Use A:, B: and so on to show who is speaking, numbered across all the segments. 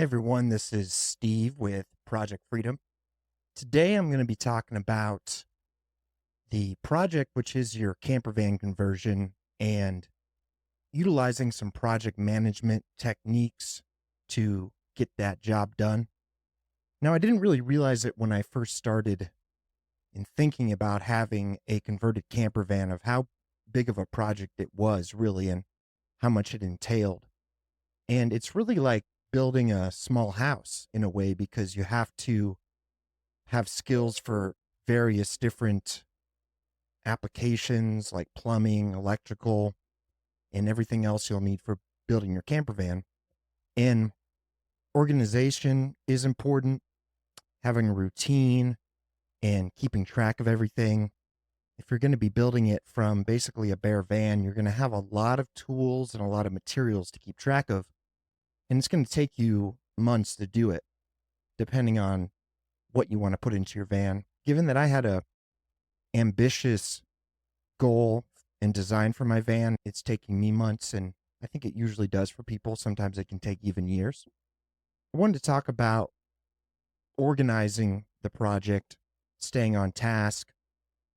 A: Hey everyone, this is Steve with Project Freedom. Today I'm going to be talking about the project, which is your camper van conversion, and utilizing some project management techniques to get that job done. Now, I didn't really realize it when I first started in thinking about having a converted camper van of how big of a project it was, really, and how much it entailed. And it's really like building a small house in a way because you have to have skills for various different applications like plumbing, electrical, and everything else you'll need for building your camper van. And organization is important, having a routine and keeping track of everything. If you're going to be building it from basically a bare van, you're going to have a lot of tools and a lot of materials to keep track of. And it's going to take you months to do it, depending on what you want to put into your van. Given that I had a ambitious goal and design for my van, it's taking me months, and I think it usually does for people. Sometimes it can take even years. I wanted to talk about organizing the project, staying on task,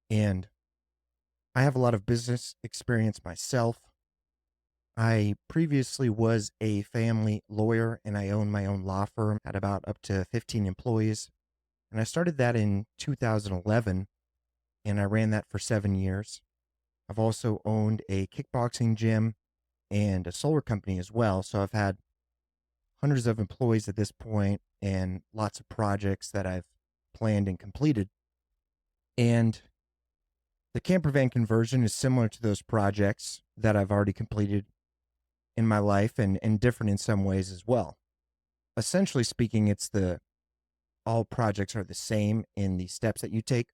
A: and I have a lot of business experience myself. I previously was a family lawyer and I owned my own law firm, had about up to 15 employees. And I started that in 2011 and I ran that for 7 years. I've also owned a kickboxing gym and a solar company as well. So I've had hundreds of employees at this point and lots of projects that I've planned and completed. And the camper van conversion is similar to those projects that I've already completed in my life and different in some ways as well. Essentially speaking, all projects are the same in the steps that you take.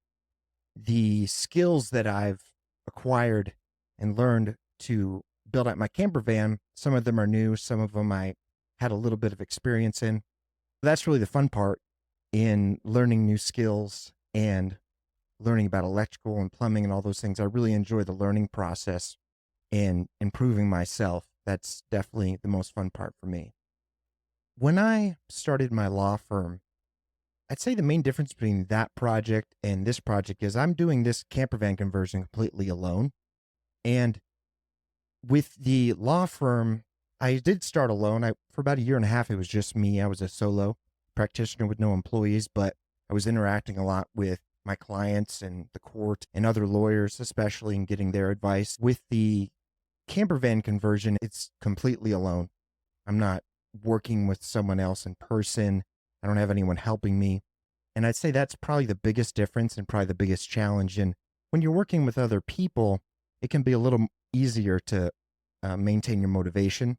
A: The skills that I've acquired and learned to build out my camper van, some of them are new, some of them I had a little bit of experience in. That's really the fun part in learning new skills and learning about electrical and plumbing and all those things. I really enjoy the learning process and improving myself. That's definitely the most fun part for me. When I started my law firm, I'd say the main difference between that project and this project is I'm doing this camper van conversion completely alone. And with the law firm, I did start alone. For about a year and a half, it was just me. I was a solo practitioner with no employees, but I was interacting a lot with my clients and the court and other lawyers, especially in getting their advice. With the camper van conversion, it's completely alone. I'm not working with someone else in person. I don't have anyone helping me. And I'd say that's probably the biggest difference and probably the biggest challenge. And when you're working with other people, it can be a little easier to maintain your motivation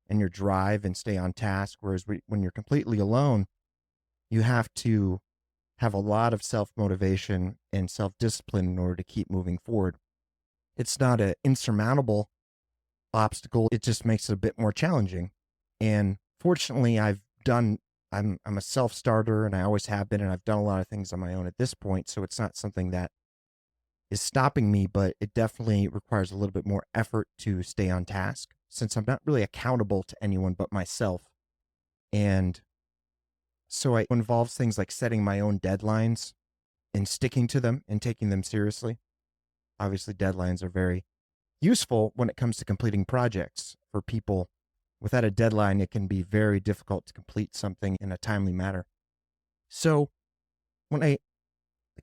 A: and your drive and stay on task. Whereas when you're completely alone, you have to have a lot of self motivation and self discipline in order to keep moving forward. It's not an insurmountable obstacle. It just makes it a bit more challenging. And fortunately, I'm a self starter and I always have been, and I've done a lot of things on my own at this point. So it's not something that is stopping me, but it definitely requires a little bit more effort to stay on task since I'm not really accountable to anyone but myself. And so it involves things like setting my own deadlines and sticking to them and taking them seriously. Obviously, deadlines are very useful when it comes to completing projects for people. Without a deadline, it can be very difficult to complete something in a timely manner. So the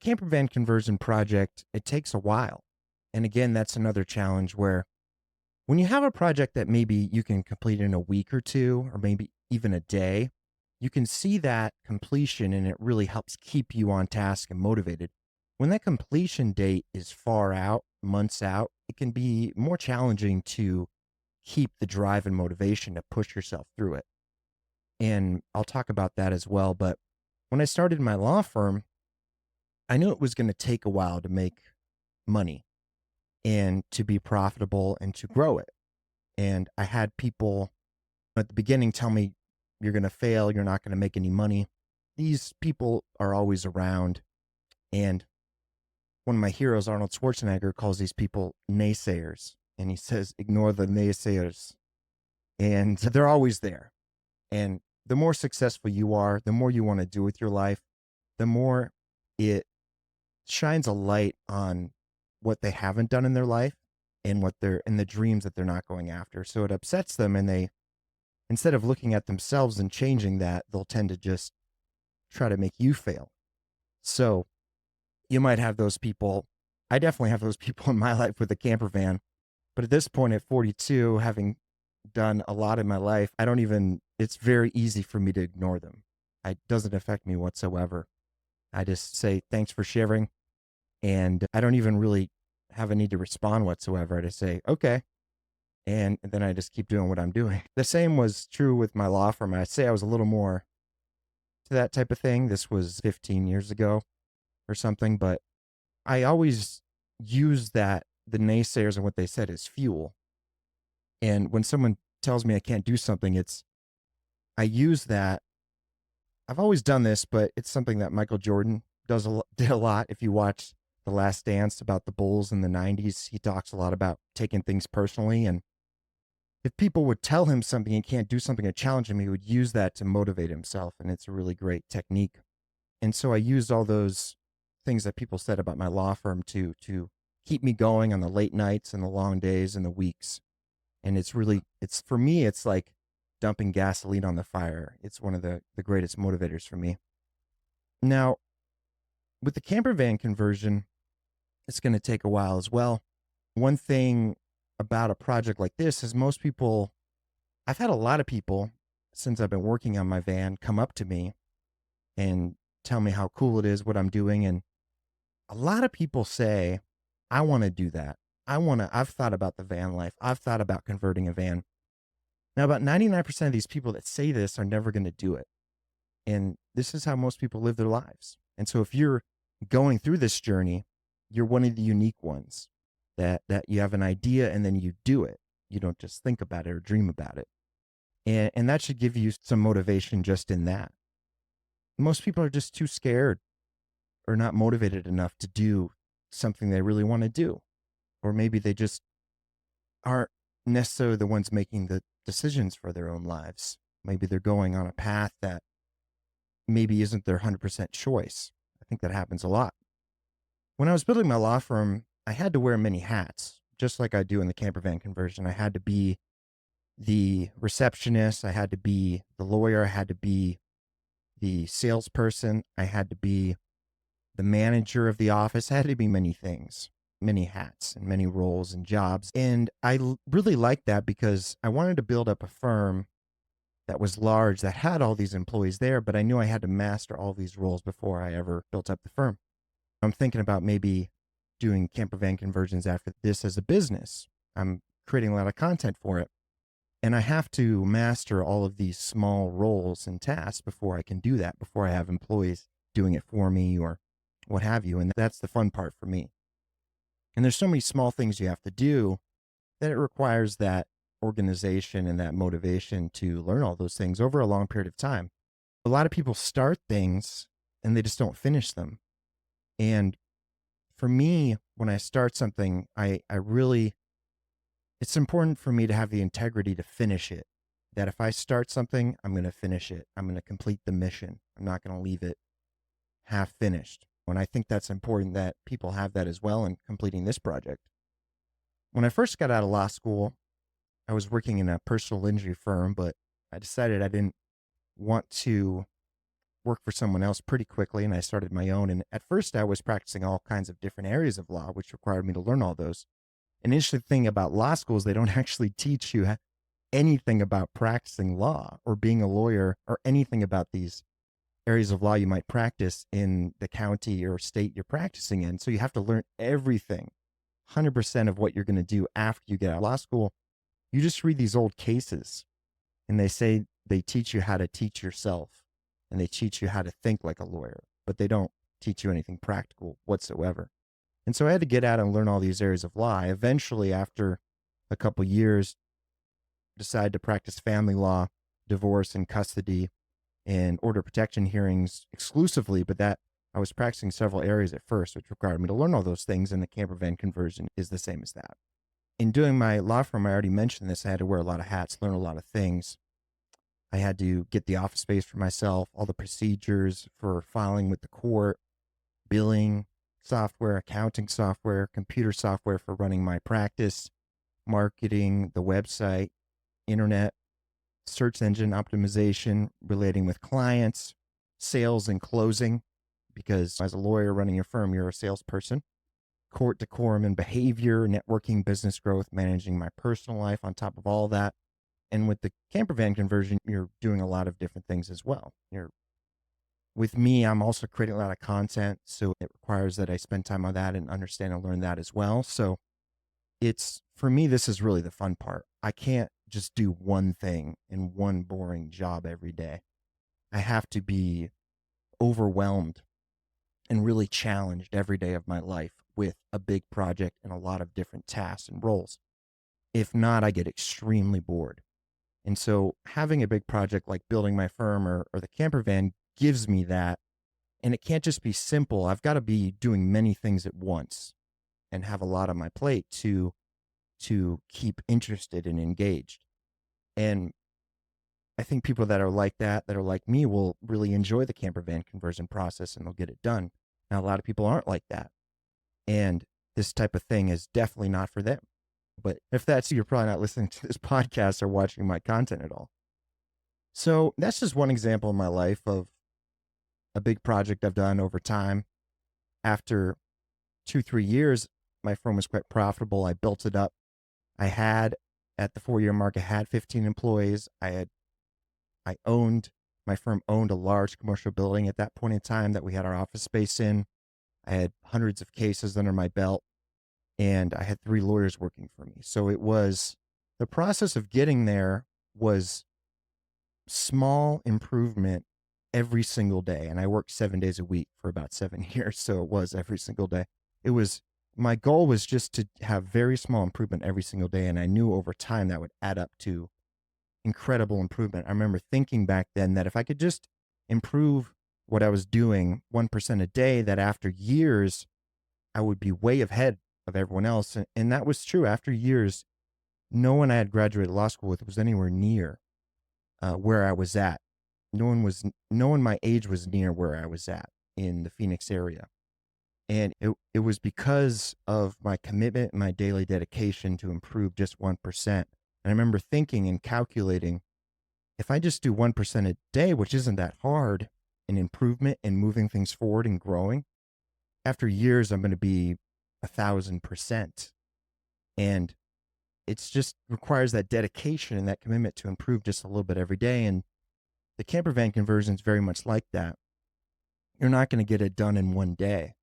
A: camper van conversion project, it takes a while. And again, that's another challenge where when you have a project that maybe you can complete in a week or two, or maybe even a day, you can see that completion and it really helps keep you on task and motivated. When that completion date is far out, months out, it can be more challenging to keep the drive and motivation to push yourself through it. And I'll talk about that as well. But when I started my law firm, I knew it was going to take a while to make money and to be profitable and to grow it. And I had people at the beginning tell me, you're going to fail, you're not going to make any money. These people are always around. And one of my heroes, Arnold Schwarzenegger, calls these people naysayers. And he says, ignore the naysayers. And they're always there. And the more successful you are, the more you want to do with your life, the more it shines a light on what they haven't done in their life and what they're and the dreams that they're not going after. So it upsets them, and they, instead of looking at themselves and changing that, they'll tend to just try to make you fail. So you might have those people. I definitely have those people in my life with a camper van. But at this point, at 42, having done a lot in my life, I don't even, it's very easy for me to ignore them. It doesn't affect me whatsoever. I just say, thanks for sharing. And I don't even really have a need to respond whatsoever. I just say, okay. And then I just keep doing what I'm doing. The same was true with my law firm. I'd say I was a little more to that type of thing. This was 15 years ago or something, but I always use that, the naysayers and what they said, as fuel. And when someone tells me I can't do something, I use that. I've always done this, but it's something that Michael Jordan did a lot. If you watch The Last Dance about the Bulls in the 90s, he talks a lot about taking things personally. And if people would tell him something he can't do something or challenge him, he would use that to motivate himself. And it's a really great technique. And so I used all those things that people said about my law firm to keep me going on the late nights and the long days and the weeks. And it's for me, it's like dumping gasoline on the fire. It's one of the greatest motivators for me. Now, with the camper van conversion, it's going to take a while as well. One thing about a project like this is I've had a lot of people since I've been working on my van come up to me and tell me how cool it is, what I'm doing. And a lot of people say, I want to do that. I've thought about the van life. I've thought about converting a van. Now, about 99% of these people that say this are never going to do it. And this is how most people live their lives. And so if you're going through this journey, you're one of the unique ones that you have an idea and then you do it. You don't just think about it or dream about it. And that should give you some motivation just in that. Most people are just too scared or not motivated enough to do something they really want to do. Or maybe they just aren't necessarily the ones making the decisions for their own lives. Maybe they're going on a path that maybe isn't their 100% choice. I think that happens a lot. When I was building my law firm, I had to wear many hats, just like I do in the camper van conversion. I had to be the receptionist. I had to be the lawyer. I had to be the salesperson. I had to be the manager of the office. I had to be many things, many hats and many roles and jobs. And I really liked that because I wanted to build up a firm that was large, that had all these employees there, but I knew I had to master all these roles before I ever built up the firm. I'm thinking about maybe doing camper van conversions after this as a business. I'm creating a lot of content for it. And I have to master all of these small roles and tasks before I can do that, before I have employees doing it for me or what have you. And that's the fun part for me. And there's so many small things you have to do that it requires that organization and that motivation to learn all those things over a long period of time. A lot of people start things and they just don't finish them. And for me, when I start something, I really, it's important for me to have the integrity to finish it. That if I start something, I'm going to finish it. I'm going to complete the mission. I'm not going to leave it half finished. And I think that's important that people have that as well in completing this project. When I first got out of law school, I was working in a personal injury firm, but I decided I didn't want to work for someone else pretty quickly, and I started my own. And at first, I was practicing all kinds of different areas of law, which required me to learn all those. An interesting thing about law school is they don't actually teach you anything about practicing law or being a lawyer or anything about these areas of law you might practice in the county or state you're practicing in. So you have to learn everything, 100% of what you're going to do after you get out of law school. You just read these old cases and they say they teach you how to teach yourself. And they teach you how to think like a lawyer, but they don't teach you anything practical whatsoever. And so I had to get out and learn all these areas of law. I eventually, after a couple years, decided to practice family law, divorce and custody, and order protection hearings exclusively, but that I was practicing several areas at first, which required me to learn all those things, and the camper van conversion is the same as that. In doing my law firm, I already mentioned this, I had to wear a lot of hats, learn a lot of things. I had to get the office space for myself, all the procedures for filing with the court, billing software, accounting software, computer software for running my practice, marketing, the website, internet, search engine optimization, relating with clients, sales and closing, because as a lawyer running your firm, you're a salesperson, court decorum and behavior, networking, business growth, managing my personal life on top of all that. And with the camper van conversion, you're doing a lot of different things as well. With me, I'm also creating a lot of content, so it requires that I spend time on that and understand and learn that as well. So for me, this is really the fun part. I can't just do one thing and one boring job every day. I have to be overwhelmed and really challenged every day of my life with a big project and a lot of different tasks and roles. If not, I get extremely bored. And so having a big project like building my firm or the camper van gives me that. And it can't just be simple. I've got to be doing many things at once and have a lot on my plate to keep interested and engaged. And I think people that are like that are like me, will really enjoy the camper van conversion process and they'll get it done. Now, a lot of people aren't like that. And this type of thing is definitely not for them. But if that's you, you're probably not listening to this podcast or watching my content at all. So that's just one example in my life of a big project I've done over time. After 2-3 years, my firm was quite profitable. I built it up. At the 4-year mark, I had 15 employees. My firm owned a large commercial building at that point in time that we had our office space in. I had hundreds of cases under my belt, and I had 3 lawyers working for me. So the process of getting there was small improvement every single day. And I worked 7 days a week for about 7 years. So it was every single day. My goal was just to have very small improvement every single day. And I knew over time that would add up to incredible improvement. I remember thinking back then that if I could just improve what I was doing 1% a day, that after years, I would be way ahead of everyone else. And that was true. After years, no one I had graduated law school with was anywhere near where I was at. No one my age was near where I was at in the Phoenix area. And it was because of my commitment and my daily dedication to improve just 1%. And I remember thinking and calculating, if I just do 1% a day, which isn't that hard, in improvement and moving things forward and growing, after years, I'm going to be 1,000%. And it's just requires that dedication and that commitment to improve just a little bit every day. And the camper van conversion is very much like that. You're not going to get it done in one day.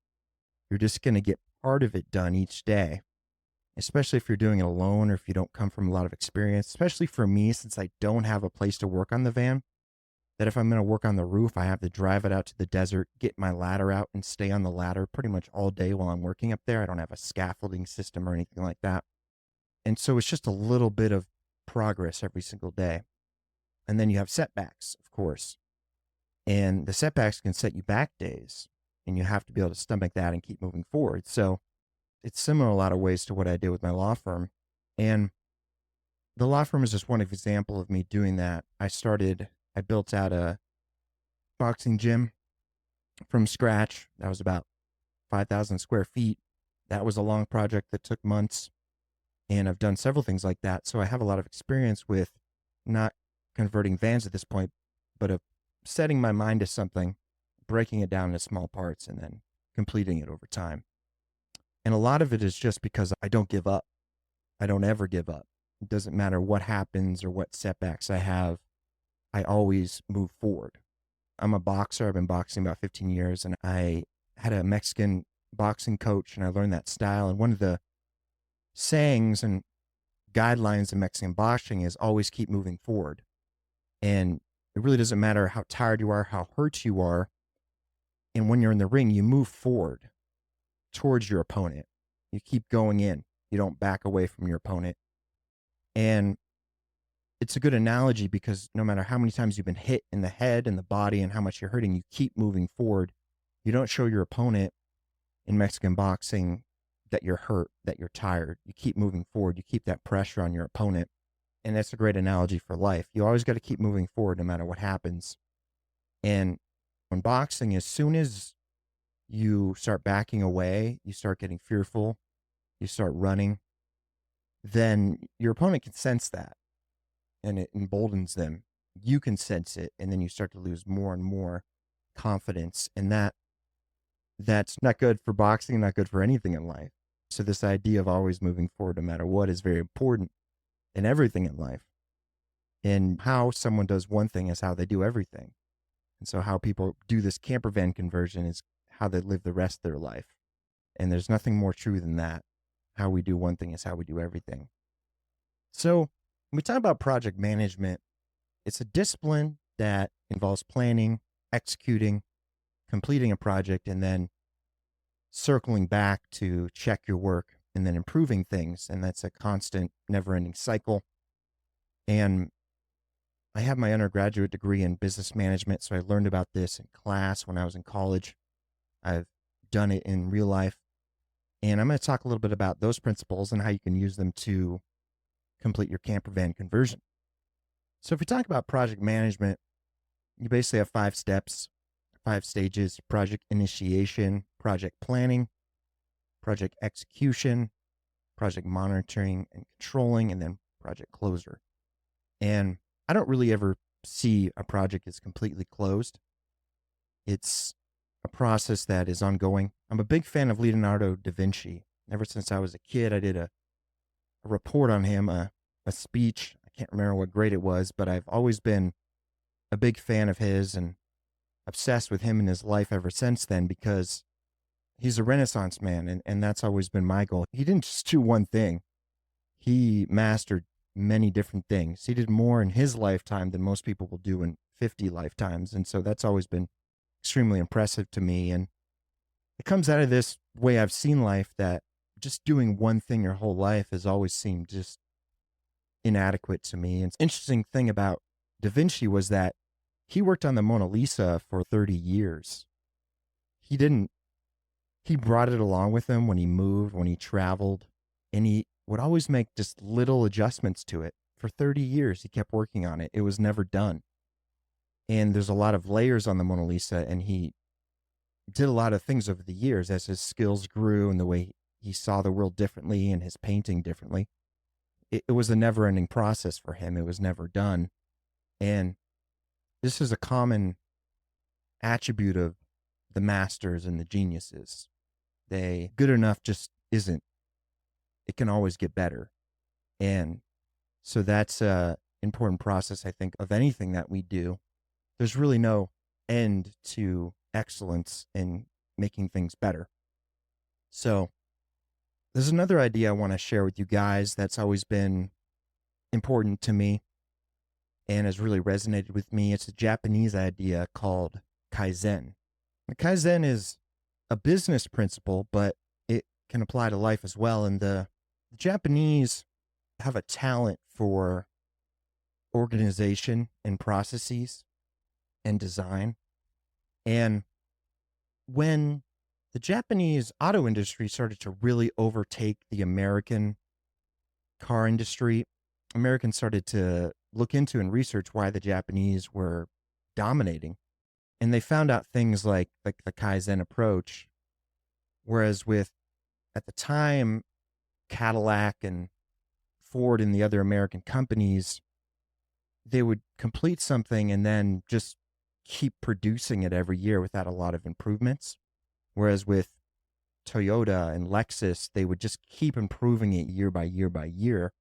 A: You're just going to get part of it done each day, especially if you're doing it alone or if you don't come from a lot of experience, especially for me, since I don't have a place to work on the van, that if I'm going to work on the roof, I have to drive it out to the desert, get my ladder out and stay on the ladder pretty much all day while I'm working up there. I don't have a scaffolding system or anything like that. And so it's just a little bit of progress every single day. And then you have setbacks, of course. And the setbacks can set you back days. And you have to be able to stomach that and keep moving forward. So it's similar in a lot of ways to what I did with my law firm. And the law firm is just one example of me doing that. I built out a boxing gym from scratch. That was about 5,000 square feet. That was a long project that took months. And I've done several things like that. So I have a lot of experience with not converting vans at this point, but of setting my mind to something, breaking it down into small parts, and then completing it over time. And a lot of it is just because I don't give up. I don't ever give up. It doesn't matter what happens or what setbacks I have. I always move forward. I'm a boxer. I've been boxing about 15 years, and I had a Mexican boxing coach, and I learned that style. And one of the sayings and guidelines in Mexican boxing is always keep moving forward. And it really doesn't matter how tired you are, how hurt you are. And when you're in the ring, you move forward towards your opponent. You keep going in. You don't back away from your opponent. And it's a good analogy because no matter how many times you've been hit in the head and the body and how much you're hurting, you keep moving forward. You don't show your opponent in Mexican boxing that you're hurt, that you're tired. You keep moving forward. You keep that pressure on your opponent. And that's a great analogy for life. You always got to keep moving forward no matter what happens. And in boxing, as soon as you start backing away, you start getting fearful, you start running, then your opponent can sense that and it emboldens them. You can sense it, and then you start to lose more and more confidence. And that's not good for boxing, not good for anything in life. So this idea of always moving forward no matter what is very important in everything in life. And how someone does one thing is how they do everything. And so how people do this camper van conversion is how they live the rest of their life. And there's nothing more true than that. How we do one thing is how we do everything. So when we talk about project management, it's a discipline that involves planning, executing, completing a project, and then circling back to check your work and then improving things. And that's a constant, never-ending cycle. And I have my undergraduate degree in business management, so I learned about this in class when I was in college. I've done it in real life. And I'm going to talk a little bit about those principles and how you can use them to complete your camper van conversion. So if we talk about project management, you basically have 5 steps, 5 stages: project initiation, project planning, project execution, project monitoring and controlling, and then project closure. And I don't really ever see a project as completely closed. It's a process that is ongoing. I'm a big fan of Leonardo da Vinci. Ever since I was a kid, I did a report on him, a speech. I can't remember what grade it was, but I've always been a big fan of his and obsessed with him and his life ever since then, because he's a Renaissance man, and that's always been my goal. He didn't just do one thing. He mastered many different things. He did more in his lifetime than most people will do in 50 lifetimes. And so that's always been extremely impressive to me. And it comes out of this way I've seen life, that just doing one thing your whole life has always seemed just inadequate to me. And the interesting thing about Da Vinci was that he worked on the Mona Lisa for 30 years. He brought it along with him when he moved, when he traveled, and he would always make just little adjustments to it. For 30 years, he kept working on it. It was never done. And there's a lot of layers on the Mona Lisa, and he did a lot of things over the years as his skills grew and the way he saw the world differently and his painting differently. It was a never-ending process for him. It was never done. And this is a common attribute of the masters and the geniuses. Good enough just isn't. It can always get better. And so that's an important process, I think, of anything that we do. There's really no end to excellence in making things better. So there's another idea I want to share with you guys that's always been important to me and has really resonated with me. It's a Japanese idea called Kaizen. And Kaizen is a business principle, but it can apply to life as well. And the Japanese have a talent for organization and processes and design. And when the Japanese auto industry started to really overtake the American car industry, Americans started to look into and research why the Japanese were dominating. And they found out things like the Kaizen approach. Whereas at the time, Cadillac and Ford and the other American companies, they would complete something and then just keep producing it every year without a lot of improvements. Whereas with Toyota and Lexus, they would just keep improving it year by year by year.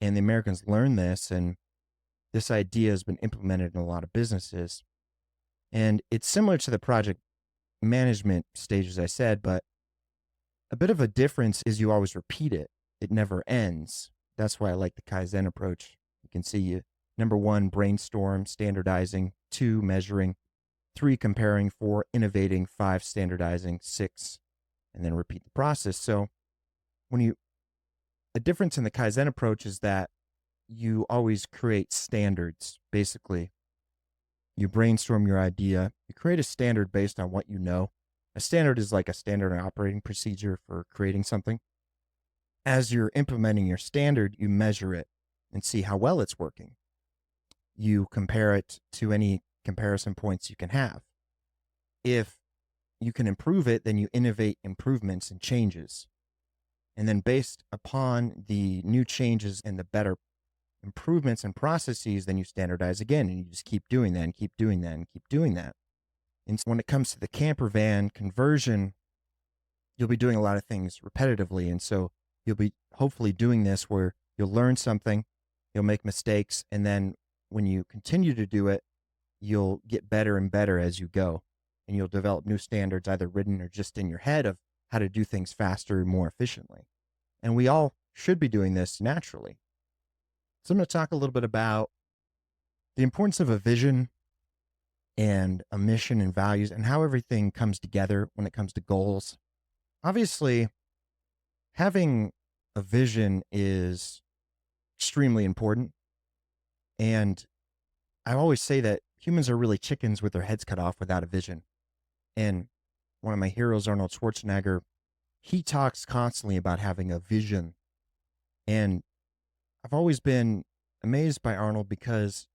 A: And the Americans learned this, and this idea has been implemented in a lot of businesses. And it's similar to the project management stage, as I said, but a bit of a difference is you always repeat it. It never ends. That's why I like the Kaizen approach. You can see number 1, brainstorm, standardizing; 2, measuring; 3, comparing; 4, innovating; 5, standardizing; 6, and then repeat the process. So the difference in the Kaizen approach is that you always create standards. Basically, you brainstorm your idea, you create a standard based on what you know. A standard is like a standard operating procedure for creating something. As you're implementing your standard, you measure it. and see how well it's working. You compare it to any comparison points you can have. If you can improve it, then you innovate improvements and changes. And then based upon the new changes and the better improvements and processes, then you standardize again, and you just keep doing that and keep doing that and keep doing that. And so when it comes to the camper van conversion, you'll be doing a lot of things repetitively. And so you'll be hopefully doing this where you'll learn something, you'll make mistakes, and then when you continue to do it, you'll get better and better as you go. And you'll develop new standards, either written or just in your head, of how to do things faster and more efficiently. And we all should be doing this naturally. So I'm going to talk a little bit about the importance of a vision and a mission and values and how everything comes together when it comes to goals. Obviously, having a vision is extremely important. And I always say that humans are really chickens with their heads cut off without a vision. And one of my heroes, Arnold Schwarzenegger, he talks constantly about having a vision. And I've always been amazed by Arnold because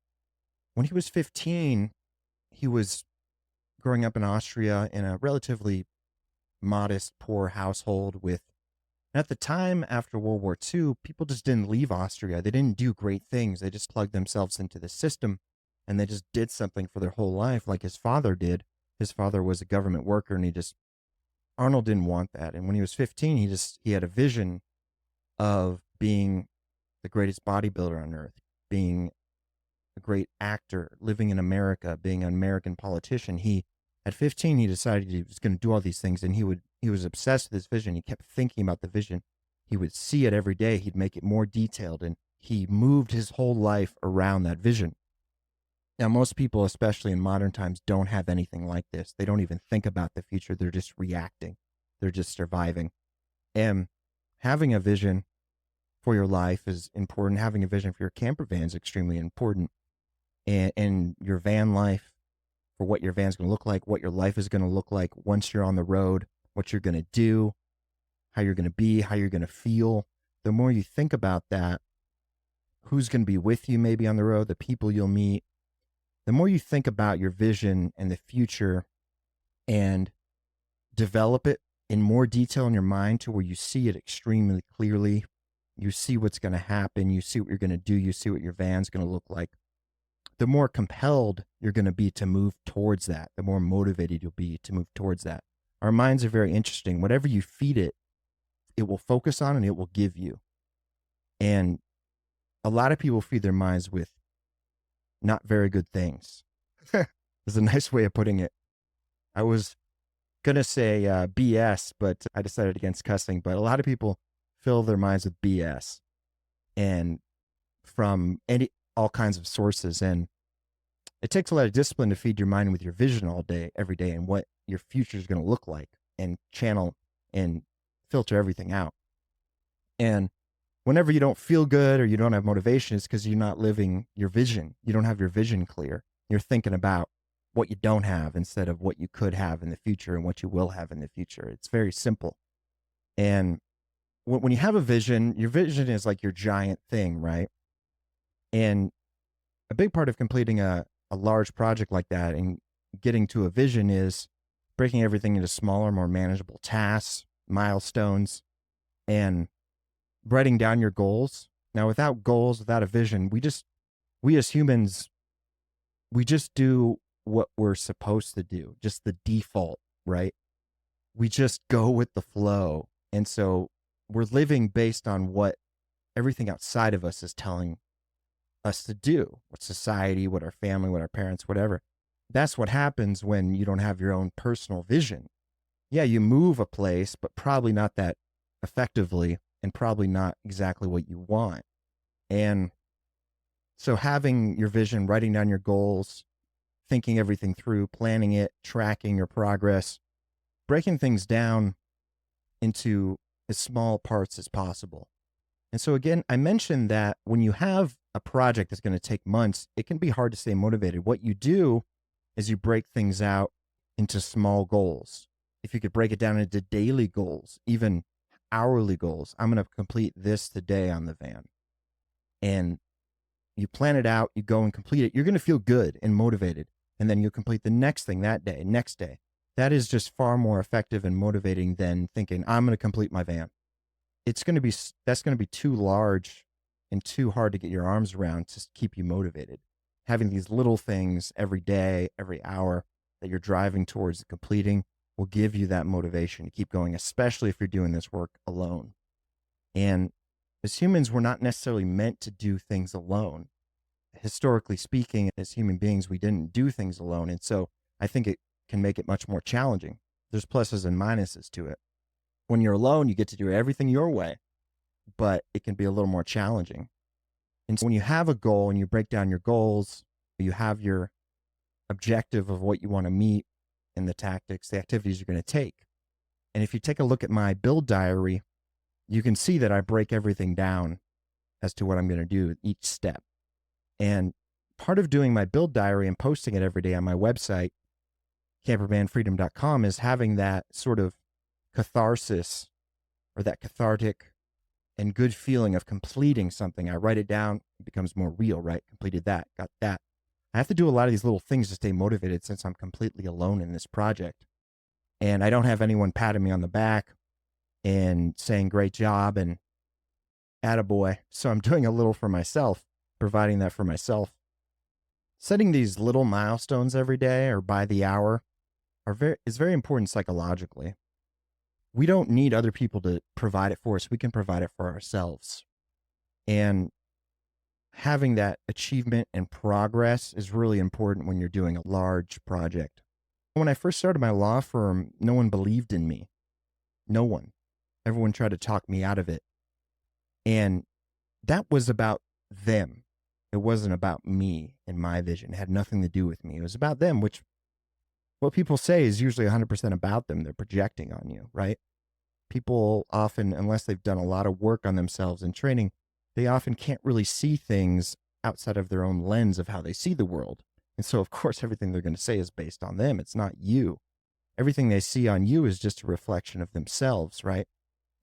A: when he was 15, he was growing up in Austria in a relatively modest, poor household with, at the time after World War II, people just didn't leave Austria. They didn't do great things. They just plugged themselves into the system and they just did something for their whole life like his father did. His father was a government worker and Arnold didn't want that. And when he was 15, he had a vision of being the greatest bodybuilder on earth, being a great actor, living in America, being an American politician. At 15, he decided he was going to do all these things, and he was obsessed with his vision. He kept thinking about the vision. He would see it every day. He'd make it more detailed, and he moved his whole life around that vision. Now, most people, especially in modern times, don't have anything like this. They don't even think about the future. They're just reacting. They're just surviving. And having a vision for your life is important. Having a vision for your camper van is extremely important. And your van life, for what your van's going to look like, what your life is going to look like once you're on the road, what you're going to do, how you're going to be, how you're going to feel. The more you think about that, who's going to be with you maybe on the road, the people you'll meet, the more you think about your vision and the future and develop it in more detail in your mind to where you see it extremely clearly, you see what's going to happen, you see what you're going to do, you see what your van's going to look like, the more compelled you're going to be to move towards that, the more motivated you'll be to move towards that. Our minds are very interesting. Whatever you feed it, it will focus on and it will give you. And a lot of people feed their minds with not very good things. Is a nice way of putting it. I was going to say BS, but I decided against cussing. But a lot of people fill their minds with BS and from all kinds of sources. And it takes a lot of discipline to feed your mind with your vision all day, every day, and what your future is going to look like, and channel and filter everything out. And whenever you don't feel good or you don't have motivation, it's because you're not living your vision. You don't have your vision clear. You're thinking about what you don't have instead of what you could have in the future and what you will have in the future. It's very simple. And when you have a vision, your vision is like your giant thing, right? And a big part of completing a large project like that and getting to a vision is breaking everything into smaller, more manageable tasks, milestones, and writing down your goals. Now, without goals, without a vision, we as humans, we just do what we're supposed to do, just the default, right? We just go with the flow. And so we're living based on what everything outside of us is telling us to do, what society, what our family, what our parents, whatever. That's what happens when you don't have your own personal vision. Yeah, you move a place, but probably not that effectively and probably not exactly what you want. And so having your vision, writing down your goals, thinking everything through, planning it, tracking your progress, breaking things down into as small parts as possible. And so again, I mentioned that when you have a project that's going to take months, it can be hard to stay motivated. What you do is you break things out into small goals. If you could break it down into daily goals, even hourly goals. I'm going to complete this today on the van. and you plan it out, you go and complete it, you're going to feel good and motivated. And then you'll complete the next thing that day, next day. That is just far more effective and motivating than thinking, I'm going to complete my van. That's going to be too large and too hard to get your arms around to keep you motivated. Having these little things every day, every hour that you're driving towards completing will give you that motivation to keep going, especially if you're doing this work alone. And as humans, we're not necessarily meant to do things alone. Historically speaking, as human beings, we didn't do things alone. And so I think it can make it much more challenging. There's pluses and minuses to it. When you're alone, you get to do everything your way, but it can be a little more challenging. And so when you have a goal and you break down your goals, you have your objective of what you want to meet and the tactics, the activities you're going to take. And if you take a look at my build diary, you can see that I break everything down as to what I'm going to do each step. And part of doing my build diary and posting it every day on my website, campervanfreedom.com, is having that sort of catharsis or that cathartic and good feeling of completing something. I write it down, it becomes more real, right? Completed that, got that. I have to do a lot of these little things to stay motivated since I'm completely alone in this project. And I don't have anyone patting me on the back and saying, great job and attaboy. So I'm doing a little for myself, providing that for myself. Setting these little milestones every day or by the hour is very important psychologically. We don't need other people to provide it for us. We can provide it for ourselves. And having that achievement and progress is really important when you're doing a large project. When I first started my law firm, no one believed in me. No one. Everyone tried to talk me out of it. And that was about them. It wasn't about me and my vision. It had nothing to do with me. It was about them, which what people say is usually 100% about them. They're projecting on you, right? People often, unless they've done a lot of work on themselves in training, they often can't really see things outside of their own lens of how they see the world. And so, of course, everything they're going to say is based on them. It's not you. Everything they see on you is just a reflection of themselves, right?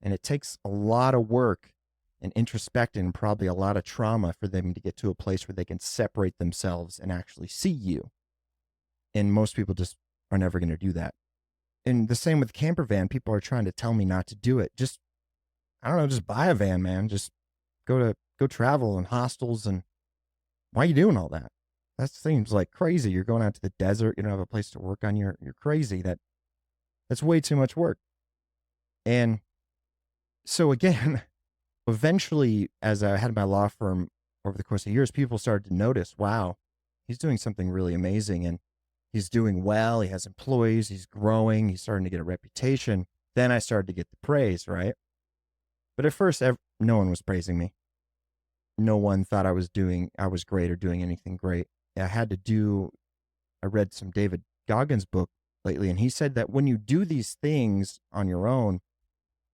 A: And it takes a lot of work and introspecting and probably a lot of trauma for them to get to a place where they can separate themselves and actually see you. And most people just are never going to do that. And the same with the camper van. People are trying to tell me not to do it. Just, I don't know, just buy a van, man. Just go travel in hostels. And why are you doing all that? That seems like crazy. You're going out to the desert. You don't have a place to work on. You're crazy. That's way too much work. And so again, eventually, as I had my law firm over the course of years, people started to notice, wow, he's doing something really amazing. And he's doing well. He has employees. He's growing. He's starting to get a reputation. Then I started to get the praise, right? But at first, no one was praising me. No one thought I was great or doing anything great. I read some David Goggins book lately, and he said that when you do these things on your own,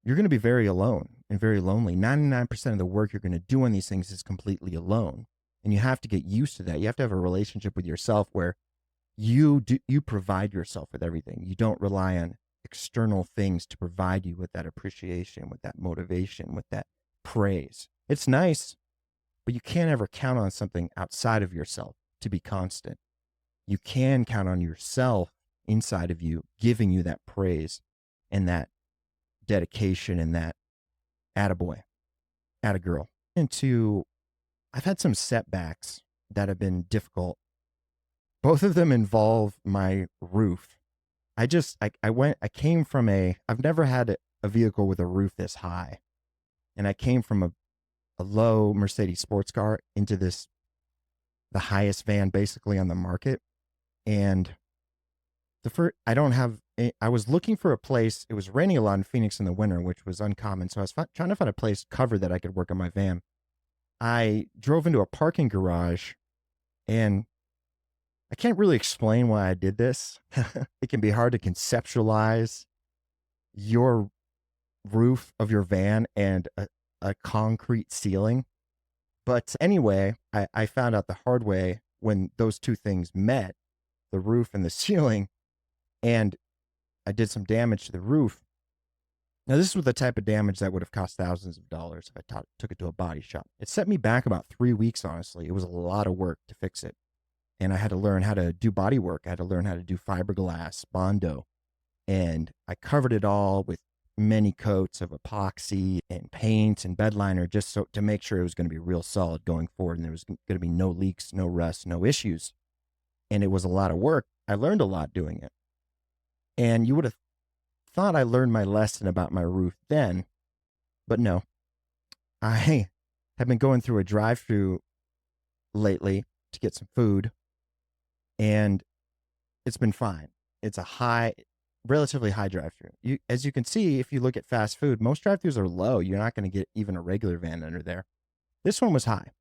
A: you're going to be very alone and very lonely. 99% of the work you're going to do on these things is completely alone. And you have to get used to that. You have to have a relationship with yourself where you provide yourself with everything. You don't rely on external things to provide you with that appreciation, with that motivation, with that praise. It's nice, but you can't ever count on something outside of yourself to be constant. You can count on yourself inside of you, giving you that praise and that dedication and that attaboy, attagirl. I've had some setbacks that have been difficult. Both of them involve my roof. I've never had a vehicle with a roof this high. And I came from a low Mercedes sports car into the highest van basically on the market. And I was looking for a place. It was raining a lot in Phoenix in the winter, which was uncommon. So I was trying to find a place covered that I could work on my van. I drove into a parking garage, and I can't really explain why I did this. It can be hard to conceptualize your roof of your van and a concrete ceiling. But anyway, I found out the hard way when those two things met, the roof and the ceiling, and I did some damage to the roof. Now, this was the type of damage that would have cost thousands of dollars if I took it to a body shop. It set me back about 3 weeks, honestly. It was a lot of work to fix it. And I had to learn how to do body work. I had to learn how to do fiberglass, Bondo. And I covered it all with many coats of epoxy and paint and bed liner just so to make sure it was going to be real solid going forward. And there was going to be no leaks, no rust, no issues. And it was a lot of work. I learned a lot doing it. And you would have thought I learned my lesson about my roof then, but no. I have been going through a drive-through lately to get some food, and it's been fine. It's a relatively high drive-through. As you can see, if you look at fast food, most drive-throughs are low. You're not going to get even a regular van under there. This one was high,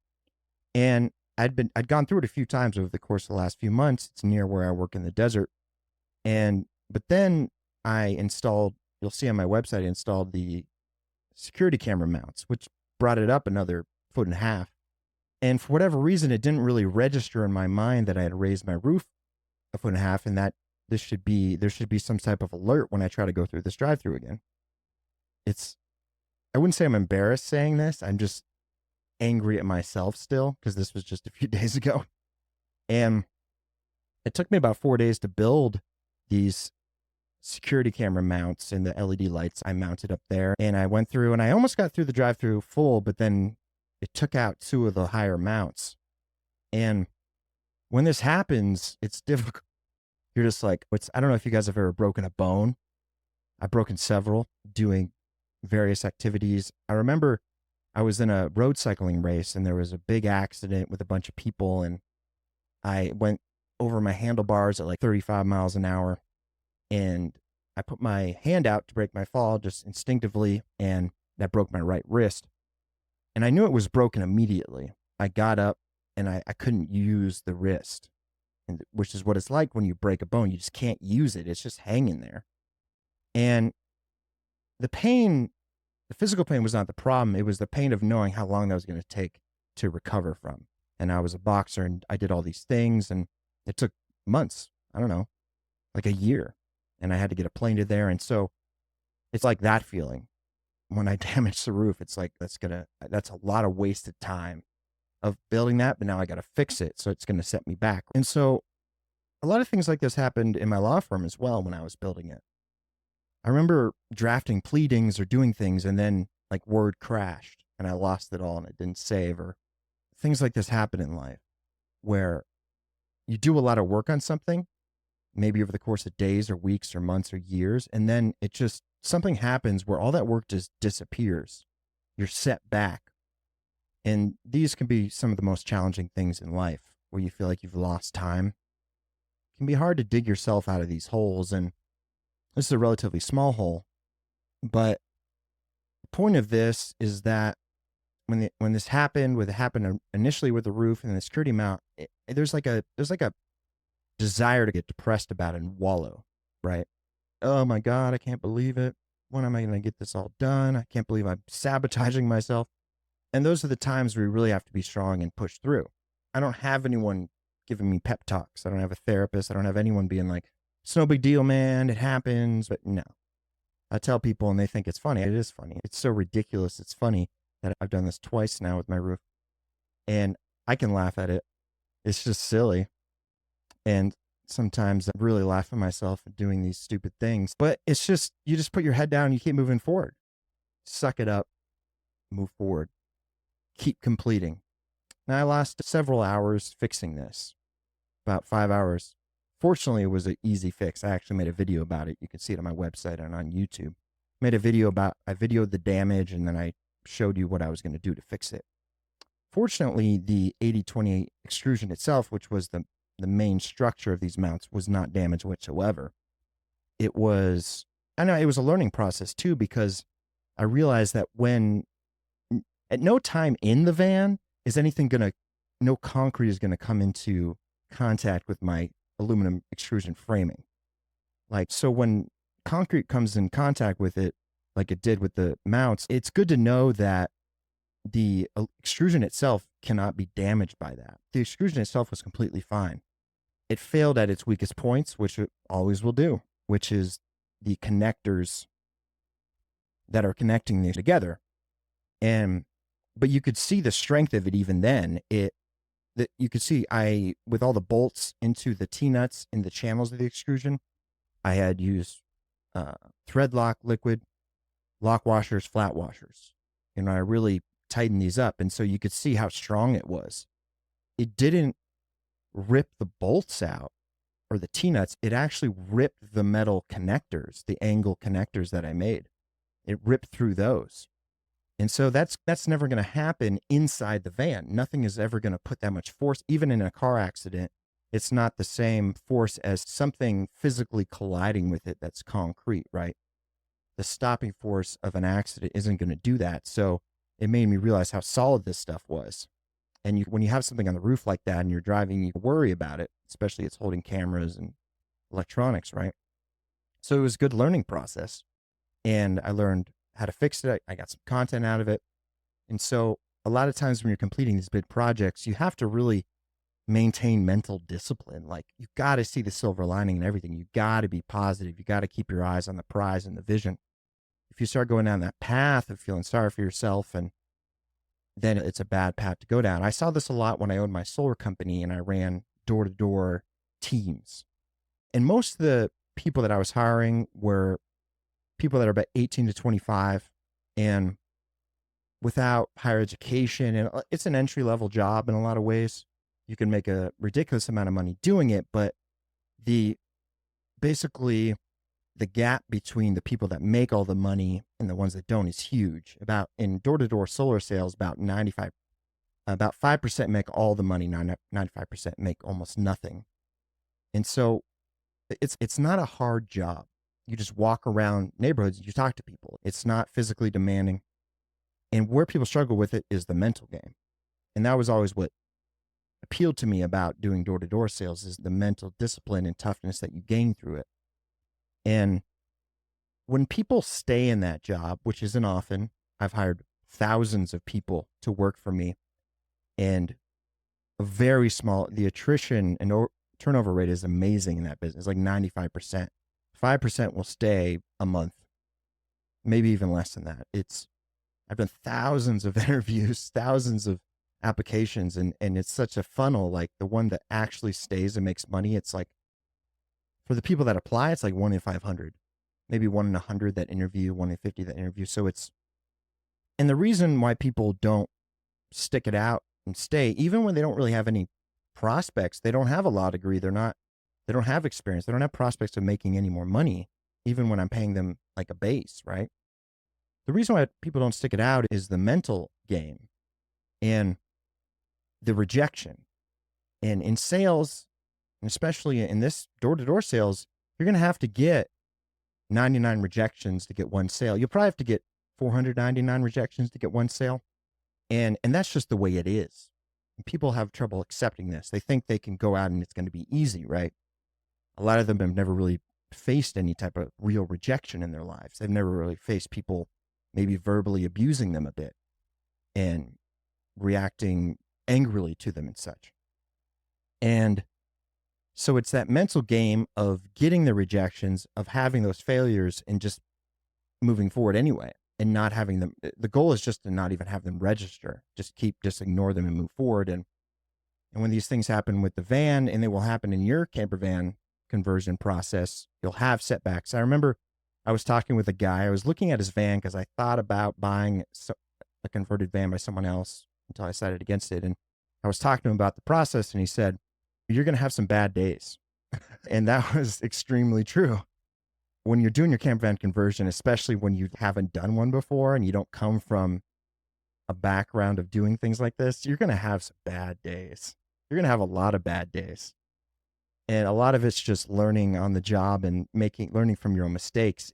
A: and I'd gone through it a few times over the course of the last few months. It's near where I work in the desert, but then I installed. You'll see on my website, I installed the security camera mounts, which brought it up another 1.5 feet. And for whatever reason, it didn't really register in my mind that I had raised my roof 1.5 feet, and that there should be some type of alert when I try to go through this drive-through again. I wouldn't say I'm embarrassed saying this. I'm just angry at myself still because this was just a few days ago. And it took me about 4 days to build these security camera mounts and the LED lights I mounted up there. And I went through and I almost got through the drive-through full, but then it took out 2 of the higher mounts. And when this happens, it's difficult. You're just like, I don't know if you guys have ever broken a bone. I've broken several doing various activities. I remember I was in a road cycling race and there was a big accident with a bunch of people, and I went over my handlebars at like 35 miles an hour, and I put my hand out to break my fall just instinctively, and that broke my right wrist. And I knew it was broken immediately. I got up and I couldn't use the wrist, which is what it's like when you break a bone. You just can't use it. It's just hanging there. And the physical pain was not the problem. It was the pain of knowing how long that was going to take to recover from. And I was a boxer and I did all these things, and it took months. I don't know, like a year. And I had to get a plane to there. And so it's like that feeling when I damaged the roof. It's like, that's a lot of wasted time of building that, but now I got to fix it. So it's going to set me back. And so a lot of things like this happened in my law firm as well when I was building it. I remember drafting pleadings or doing things, and then like Word crashed and I lost it all and it didn't save, or things like this happen in life where you do a lot of work on something, maybe over the course of days or weeks or months or years, and then something happens where all that work just disappears. You're set back. And these can be some of the most challenging things in life, where you feel like you've lost time. It can be hard to dig yourself out of these holes, and this is a relatively small hole. But the point of this is that when this happened, initially with the roof and the security mount, there's like a desire to get depressed about it and wallow, right? Oh my God, I can't believe it. When am I going to get this all done? I can't believe I'm sabotaging myself. And those are the times where you really have to be strong and push through. I don't have anyone giving me pep talks. I don't have a therapist. I don't have anyone being like, it's no big deal, man. It happens. But no, I tell people and they think it's funny. It is funny. It's so ridiculous. It's funny that I've done this twice now with my roof, and I can laugh at it. It's just silly. And sometimes I really laugh at myself at doing these stupid things, but it's just, you just put your head down and you keep moving forward. Suck it up, move forward, keep completing. Now, I lost several hours fixing this, about 5 hours. Fortunately, it was an easy fix. I actually made a video about it. You can see it on my website and on YouTube. I videoed the damage, and then I showed you what I was going to do to fix it. Fortunately, the 80/20 extrusion itself, which was the main structure of these mounts, was not damaged whatsoever. I know it was a learning process too, because I realized that at no time in the van is no concrete is going to come into contact with my aluminum extrusion framing. So when concrete comes in contact with it, like it did with the mounts, it's good to know that the extrusion itself cannot be damaged by that. The extrusion itself was completely fine. It failed at its weakest points, which it always will do, which is the connectors that are connecting these together. But you could see the strength of it even then. That you could see with all the bolts into the T-nuts in the channels of the extrusion, I had used thread lock liquid, lock washers, flat washers. I really tightened these up. And so you could see how strong it was. It didn't rip the bolts out or the T-nuts. It actually ripped the metal connectors, the angle connectors that I made. It ripped through those. And so that's never going to happen inside the van. Nothing is ever going to put that much force. Even in a car accident, it's not the same force as something physically colliding with it that's concrete, right? The stopping force of an accident isn't going to do that. So it made me realize how solid this stuff was. And when you have something on the roof like that and you're driving, you worry about it, especially it's holding cameras and electronics, right? So it was a good learning process. And I learned how to fix it. I got some content out of it. And so a lot of times when you're completing these big projects, you have to really maintain mental discipline. Like, you got to see the silver lining in everything. You got to be positive. You got to keep your eyes on the prize and the vision. If you start going down that path of feeling sorry for yourself, and then it's a bad path to go down. I saw this a lot when I owned my solar company and I ran door-to-door teams. And most of the people that I was hiring were people that are about 18 to 25 and without higher education. And it's an entry-level job in a lot of ways. You can make a ridiculous amount of money doing it, but basically the gap between the people that make all the money and the ones that don't is huge. In door-to-door solar sales, about 5% make all the money, 95% make almost nothing. And so it's not a hard job. You just walk around neighborhoods, you talk to people. It's not physically demanding. And where people struggle with it is the mental game. And that was always what appealed to me about doing door-to-door sales, is the mental discipline and toughness that you gain through it. And when people stay in that job, which isn't often, I've hired thousands of people to work for me, and the attrition and turnover rate is amazing in that business, like 95%. 5% will stay a month, maybe even less than that. I've done thousands of interviews, thousands of applications, and it's such a funnel. Like, the one that actually stays and makes money, it's like, for the people that apply, it's like 1 in 500, maybe 1 in 100 that interview, 1 in 50 that interview. So and the reason why people don't stick it out and stay, even when they don't really have any prospects, they don't have a law degree, they don't have experience, they don't have prospects of making any more money, even when I'm paying them like a base, right? The reason why people don't stick it out is the mental game and the rejection. And in sales, and especially in this door-to-door sales, you're going to have to get 99 rejections to get one sale. You'll probably have to get 499 rejections to get one sale. And that's just the way it is. And people have trouble accepting this. They think they can go out and it's going to be easy, right? A lot of them have never really faced any type of real rejection in their lives. They've never really faced people maybe verbally abusing them a bit and reacting angrily to them and such. And so it's that mental game of getting the rejections, of having those failures, and just moving forward anyway, and not having them. The goal is just to not even have them register. Just ignore them and move forward. And when these things happen with the van, and they will happen in your camper van conversion process, you'll have setbacks. I remember I was talking with a guy. I was looking at his van because I thought about buying a converted van by someone else until I decided against it. And I was talking to him about the process, and he said, "You're going to have some bad days." And that was extremely true. When you're doing your camper van conversion, especially when you haven't done one before and you don't come from a background of doing things like this, you're going to have some bad days. You're going to have a lot of bad days. And a lot of it's just learning on the job and learning from your own mistakes.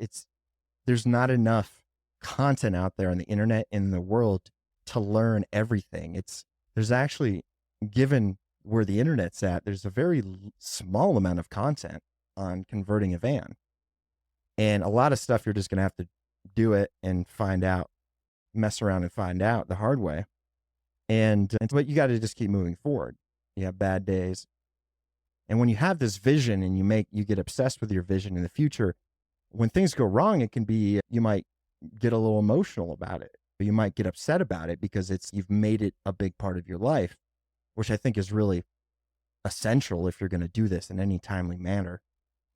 A: There's not enough content out there on the internet in the world to learn everything. There's actually, given where the internet's at, there's a very small amount of content on converting a van. And a lot of stuff you're just going to have to do it and find out, mess around and find out the hard way. But you got to just keep moving forward. You have bad days. And when you have this vision and you get obsessed with your vision in the future, when things go wrong, it can be, you might get a little emotional about it. You might get upset about it because you've made it a big part of your life, which I think is really essential if you're going to do this in any timely manner.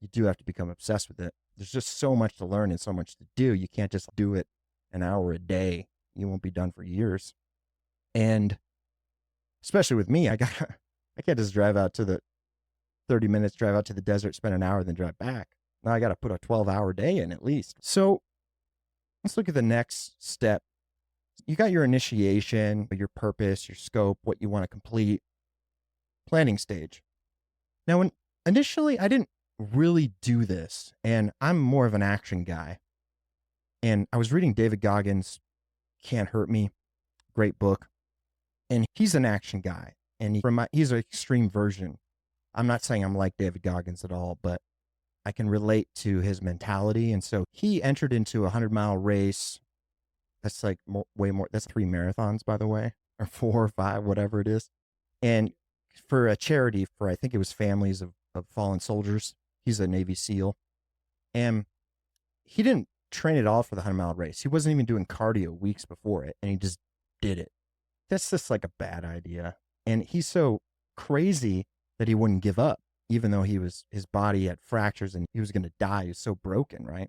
A: You do have to become obsessed with it. There's just so much to learn and so much to do. You can't just do it an hour a day. You won't be done for years. And especially with me, I can't just drive out to the 30 minutes, drive out to the desert, spend an hour, then drive back. Now I got to put a 12-hour day in at least. So let's look at the next step. You got your initiation, your purpose, your scope, what you want to complete, planning stage. Now, initially, I didn't really do this, and I'm more of an action guy. And I was reading David Goggins' Can't Hurt Me, great book. And he's an action guy, and he's an extreme version. I'm not saying I'm like David Goggins at all, but I can relate to his mentality. And so he entered into a 100-mile race. That's like way more. That's 3 marathons, by the way, or 4 or 5, whatever it is. And for a charity for, I think it was families of fallen soldiers. He's a Navy SEAL. And he didn't train at all for the 100-mile race. He wasn't even doing cardio weeks before it, and he just did it. That's just like a bad idea. And he's so crazy that he wouldn't give up, even though his body had fractures and he was going to die. He was so broken, right?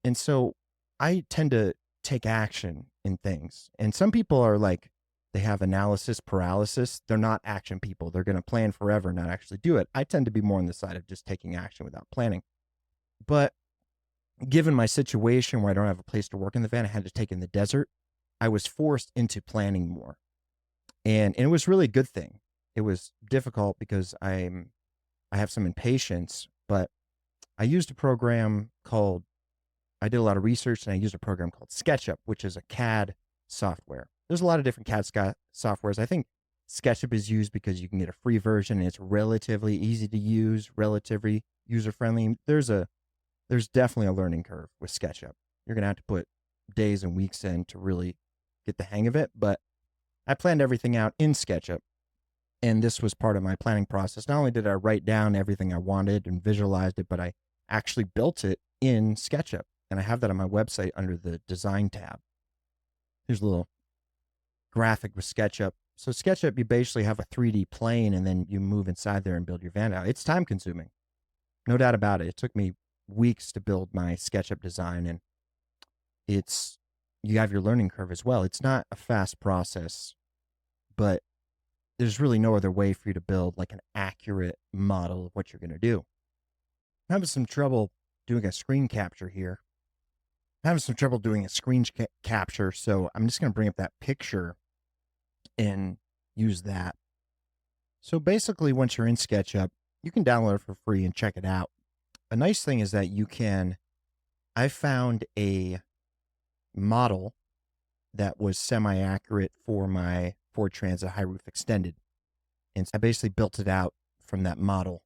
A: And so I tend to take action in things. And some people are like, they have analysis paralysis. They're not action people. They're going to plan forever, not actually do it. I tend to be more on the side of just taking action without planning. But given my situation where I don't have a place to work in the van, I had to take in the desert, I was forced into planning more. And it was really a good thing. It was difficult because I have some impatience, but I used a program I did a lot of research, and I used a program called SketchUp, which is a CAD software. There's a lot of different CAD softwares. I think SketchUp is used because you can get a free version, and it's relatively easy to use, relatively user-friendly. There's definitely a learning curve with SketchUp. You're going to have to put days and weeks in to really get the hang of it, but I planned everything out in SketchUp, and this was part of my planning process. Not only did I write down everything I wanted and visualized it, but I actually built it in SketchUp, and I have that on my website under the Design tab. Here's a little graphic with SketchUp. So SketchUp, you basically have a 3D plane, and then you move inside there and build your van out. It's time consuming, no doubt about it. It took me weeks to build my SketchUp design, and you have your learning curve as well. It's not a fast process, but there's really no other way for you to build like an accurate model of what you're going to do. I'm having some trouble doing a screen capture here. So I'm just going to bring up that picture and use that. So basically, once you're in SketchUp, you can download it for free and check it out. A nice thing is that I found a model that was semi-accurate for my Ford Transit high roof extended. And I basically built it out from that model.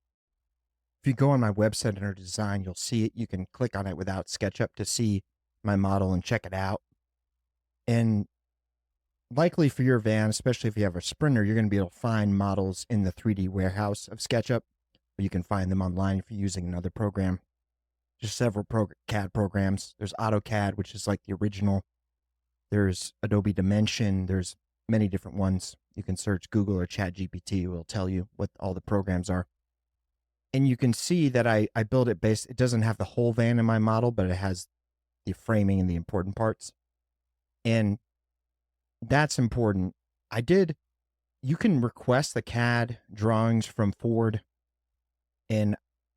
A: If you go on my website under design, you'll see it. You can click on it without SketchUp to see my model and check it out. And likely for your van, especially if you have a Sprinter, you're going to be able to find models in the 3D warehouse of SketchUp. Or you can find them online if you're using another program. There's several CAD programs. There's AutoCAD, which is like the original. There's Adobe Dimension. There's many different ones. You can search Google or ChatGPT. It will tell you what all the programs are. And you can see that I built it it doesn't have the whole van in my model, but it has the framing and the important parts. And that's important. You can request the CAD drawings from Ford, and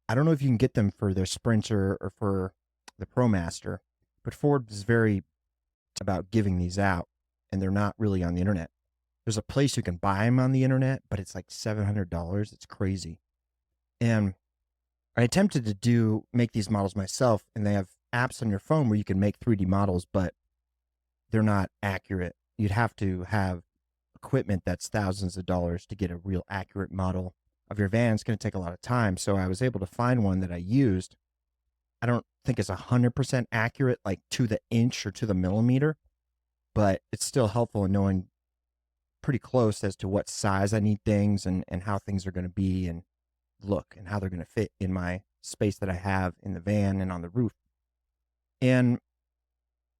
A: I don't know if you can get them for their Sprinter or for the ProMaster, but Ford is very about giving these out, and they're not really on the internet. There's a place you can buy them on the internet, but it's like $700. It's crazy. And I attempted to make these models myself, and they have apps on your phone where you can make 3D models, but they're not accurate. You'd have to have equipment that's thousands of dollars to get a real accurate model of your van. It's going to take a lot of time. So I was able to find one that I used. I don't think it's 100% accurate, like to the inch or to the millimeter, but it's still helpful in knowing pretty close as to what size I need things and how things are going to be and look and how they're going to fit in my space that I have in the van and on the roof. And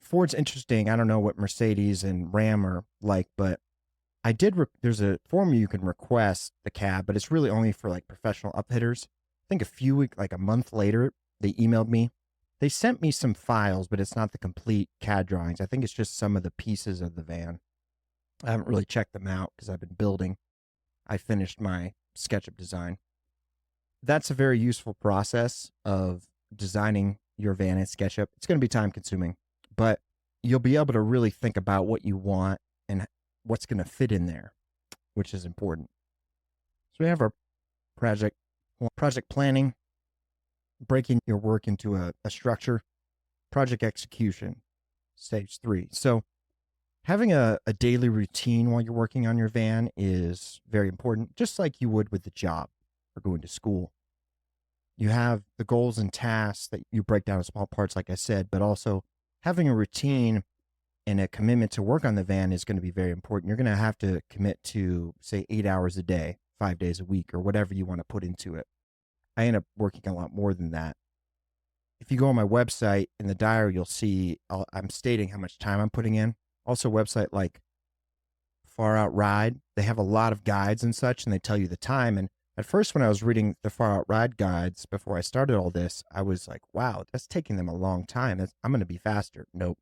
A: Ford's interesting. I don't know what Mercedes and Ram are like, but I did. There's a form you can request the cab, but it's really only for like professional uphitters. I think like a month later, they emailed me. They sent me some files, but it's not the complete CAD drawings. I think it's just some of the pieces of the van. I haven't really checked them out because I've been building. I finished my SketchUp design. That's a very useful process of designing your van in SketchUp. It's going to be time consuming, but you'll be able to really think about what you want and what's going to fit in there, which is important. So we have our project planning, breaking your work into a structure, project execution, stage 3. So having a daily routine while you're working on your van is very important, just like you would with the job or going to school. You have the goals and tasks that you break down in small parts, like I said, but also having a routine and a commitment to work on the van is going to be very important. You're going to have to commit to, say, 8 hours a day, 5 days a week, or whatever you want to put into it. I end up working a lot more than that. If you go on my website in the diary, you'll see I'm stating how much time I'm putting in. Also, a website like Far Out Ride, they have a lot of guides and such, and they tell you the time. And at first, when I was reading the Far Out Ride guides before I started all this, I was like, wow, that's taking them a long time. I'm going to be faster. Nope.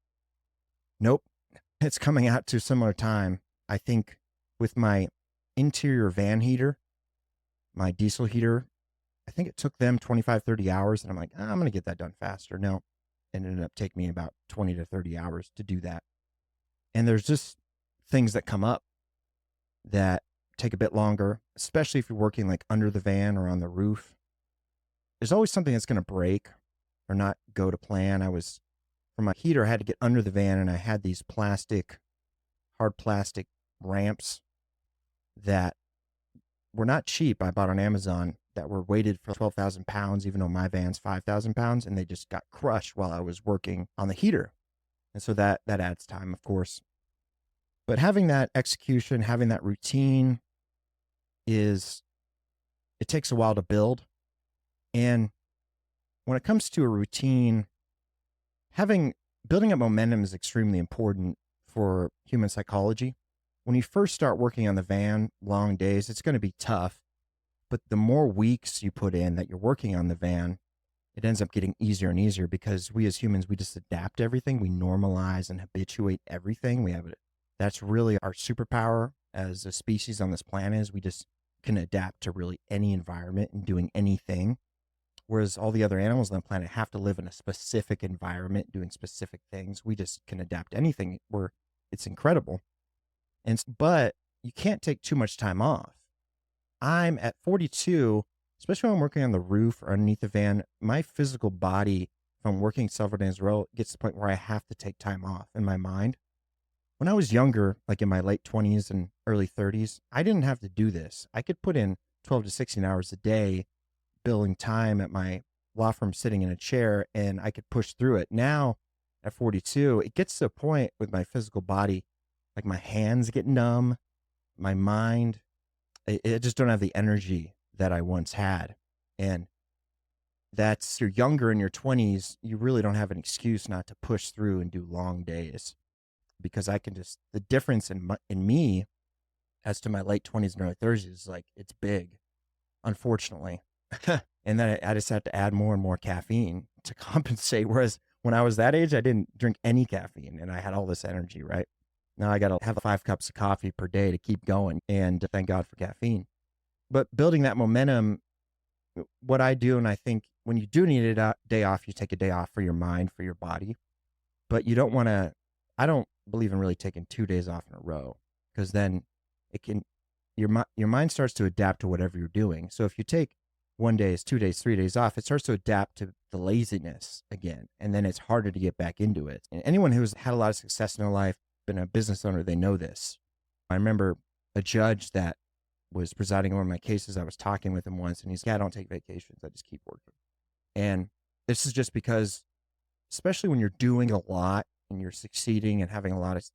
A: It's coming out to a similar time. I think with my interior van heater, my diesel heater, I think it took them 25, 30 hours. And I'm like, I'm going to get that done faster. No, it ended up taking me about 20 to 30 hours to do that. And there's just things that come up that take a bit longer, especially if you're working like under the van or on the roof. There's always something that's going to break or not go to plan. For my heater, I had to get under the van, and I had these hard plastic ramps that were not cheap. I bought on Amazon that were weighted for 12,000 pounds, even though my van's 5,000 pounds, and they just got crushed while I was working on the heater. And so that adds time, of course. But having that execution, having that routine it takes a while to build. And when it comes to a routine, building up momentum is extremely important for human psychology. When you first start working on the van, long days, it's going to be tough. But the more weeks you put in that you're working on the van, it ends up getting easier and easier because we as humans, we just adapt everything. We normalize and habituate everything. That's really our superpower as a species on this planet is we just can adapt to really any environment and doing anything. Whereas all the other animals on the planet have to live in a specific environment, doing specific things. We just can adapt to anything. It's incredible. But you can't take too much time off. I'm at 42, especially when I'm working on the roof or underneath the van, my physical body, if I'm working several days in a row, gets to the point where I have to take time off in my mind. When I was younger, like in my late 20s and early 30s, I didn't have to do this. I could put in 12 to 16 hours a day billing time at my law firm sitting in a chair, and I could push through it. Now, at 42, it gets to a point with my physical body, like my hands get numb, my mind, I just don't have the energy that I once had. And you're younger in your 20s, you really don't have an excuse not to push through and do long days. Because the difference in me as to my late 20s and early 30s is like, it's big, unfortunately. And then I just had to add more and more caffeine to compensate. Whereas when I was that age, I didn't drink any caffeine and I had all this energy, right? Now I got to have 5 cups of coffee per day to keep going. And thank God for caffeine. But building that momentum, what I do, and I think when you do need a day off, you take a day off for your mind, for your body. But you don't want to, I don't believe in really taking 2 days off in a row because then your mind starts to adapt to whatever you're doing. So if you take 1 day, 2 days, 3 days off, it starts to adapt to the laziness again. And then it's harder to get back into it. And anyone who's had a lot of success in their life, been a business owner, they know this. I remember a judge that was presiding over my cases. I was talking with him once and he's like, I don't take vacations. I just keep working. And this is just because, especially when you're doing a lot and you're succeeding and having a lot of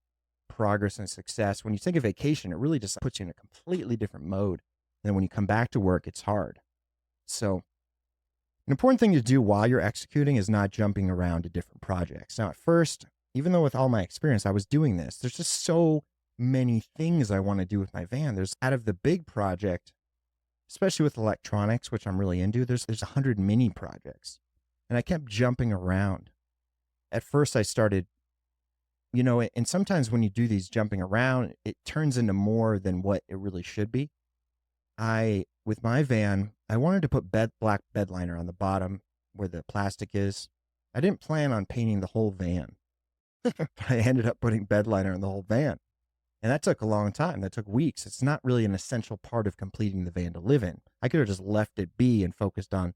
A: progress and success, when you take a vacation, it really just puts you in a completely different mode. And then when you come back to work, it's hard. So an important thing to do while you're executing is not jumping around to different projects. Now, at first, even though with all my experience, I was doing this, there's just so many things I want to do with my van. There's out of the big project, especially with electronics, which I'm really into, there's 100 mini projects. And I kept jumping around. At first I started, and sometimes when you do these jumping around, it turns into more than what it really should be. With my van, I wanted to put black bed liner on the bottom where the plastic is. I didn't plan on painting the whole van, but I ended up putting bed liner on the whole van. And that took a long time. That took weeks. It's not really an essential part of completing the van to live in. I could have just left it be and focused on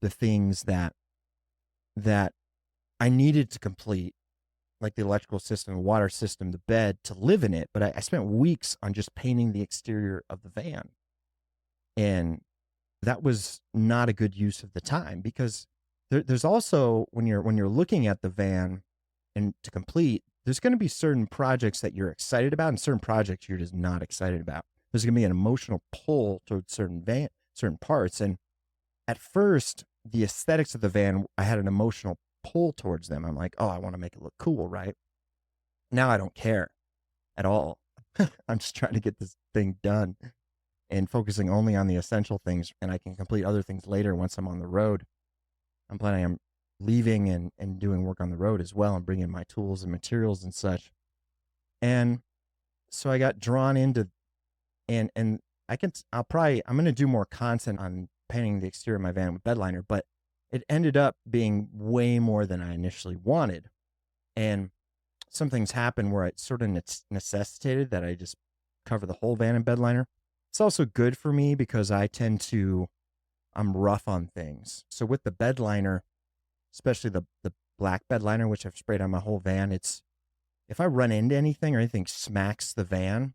A: the things that I needed to complete, like the electrical system, the water system, the bed, to live in it. But I spent weeks on just painting the exterior of the van. And that was not a good use of the time, because there's also, when you're looking at the van and to complete, there's going to be certain projects that you're excited about and certain projects you're just not excited about. There's going to be an emotional pull towards certain parts. And at first, the aesthetics of the van, I had an emotional pull towards them. I'm like, oh, I want to make it look cool, right? Now I don't care at all. I'm just trying to get this thing done and focusing only on the essential things, and I can complete other things later once I'm on the road. I'm planning on leaving and doing work on the road as well and bringing my tools and materials and such. And so I got drawn into, and I'm going to do more content on painting the exterior of my van with bed liner, but it ended up being way more than I initially wanted. And some things happened where it sort of necessitated that I just cover the whole van in bed liner. It's also good for me because I'm rough on things. So with the bed liner, especially the black bed liner, which I've sprayed on my whole van, if I run into anything or anything smacks the van,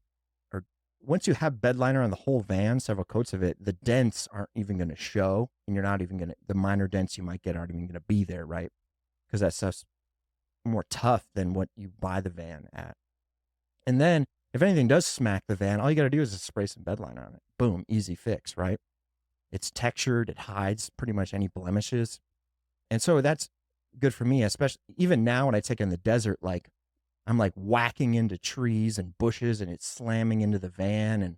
A: or once you have bed liner on the whole van, several coats of it, the dents aren't even going to show, and you're not even going to, the minor dents you might get aren't even going to be there, right? Because that stuff's more tough than what you buy the van at. And then if anything does smack the van, all you got to do is just spray some bed liner on it. Boom, easy fix, right? It's textured, it hides pretty much any blemishes. And so that's good for me, especially even now when I take it in the desert, like I'm like whacking into trees and bushes and it's slamming into the van. And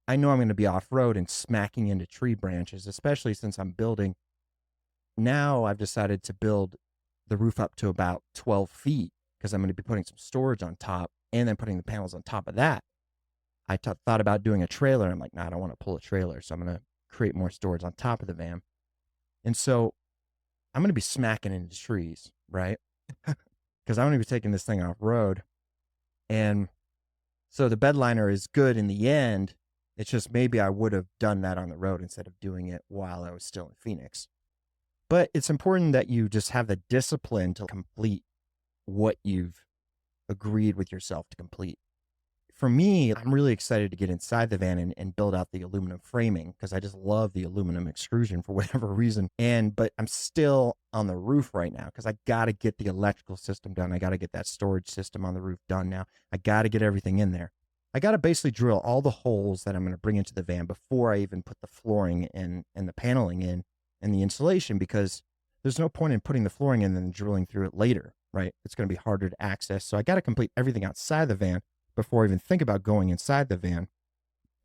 A: I know I'm going to be off road and smacking into tree branches, especially since I'm building. Now I've decided to build the roof up to about 12 feet because I'm going to be putting some storage on top and then putting the panels on top of that. I thought about doing a trailer. I'm like, nah, I don't want to pull a trailer. So I'm going to create more storage on top of the van. And so I'm going to be smacking into trees, right? Because I'm going to be taking this thing off road. And so the bed liner is good in the end. It's just maybe I would have done that on the road instead of doing it while I was still in Phoenix. But it's important that you just have the discipline to complete what you've agreed with yourself to complete. For me, I'm really excited to get inside the van and build out the aluminum framing because I just love the aluminum extrusion for whatever reason. But I'm still on the roof right now because I got to get the electrical system done. I got to get that storage system on the roof done now. I got to get everything in there. I got to basically drill all the holes that I'm going to bring into the van before I even put the flooring and the paneling in and the insulation, because there's no point in putting the flooring in and then drilling through it later, right? It's going to be harder to access. So I got to complete everything outside the van before I even think about going inside the van.